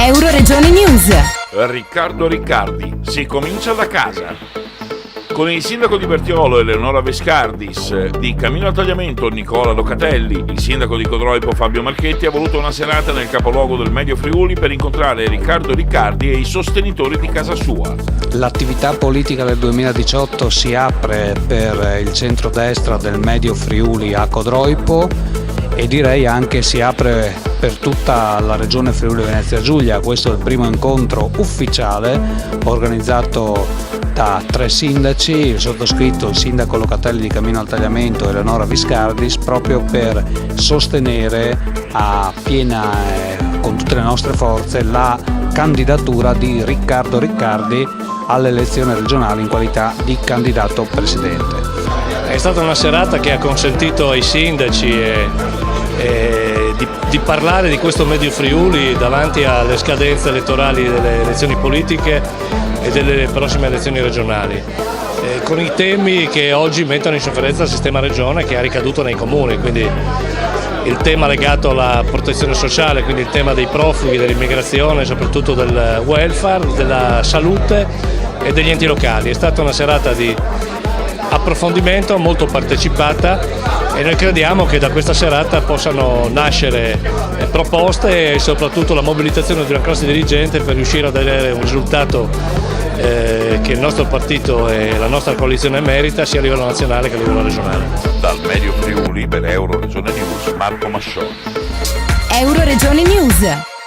Euroregione News. Riccardo Riccardi, si comincia da casa. Con il sindaco di Bertiolo Eleonora Vescardis, di Camino al Tagliamento Nicola Locatelli, il sindaco di Codroipo Fabio Marchetti ha voluto una serata nel capoluogo del Medio Friuli per incontrare Riccardo Riccardi e i sostenitori di casa sua. L'attività politica del 2018 si apre per il centrodestra del Medio Friuli a Codroipo e direi anche si apre per tutta la regione Friuli Venezia Giulia. Questo è il primo incontro ufficiale organizzato da 3 sindaci, il sottoscritto, il sindaco Locatelli di Camino al Tagliamento e Eleonora Viscardis, proprio per sostenere a piena con tutte le nostre forze la candidatura di Riccardo Riccardi alle elezioni regionali in qualità di candidato presidente. È stata una serata che ha consentito ai sindaci di parlare di questo Medio Friuli davanti alle scadenze elettorali delle elezioni politiche e delle prossime elezioni regionali, con i temi che oggi mettono in sofferenza il sistema regione che ha ricaduto nei comuni, quindi il tema legato alla protezione sociale, quindi il tema dei profughi, dell'immigrazione, soprattutto del welfare, della salute e degli enti locali. È stata una serata di approfondimento molto partecipata e noi crediamo che da questa serata possano nascere proposte e soprattutto la mobilitazione di una classe dirigente per riuscire ad avere un risultato che il nostro partito e la nostra coalizione merita sia a livello nazionale che a livello regionale. Dal Medio Friuli per Euroregione News, Marco Mascioni. Euroregione News.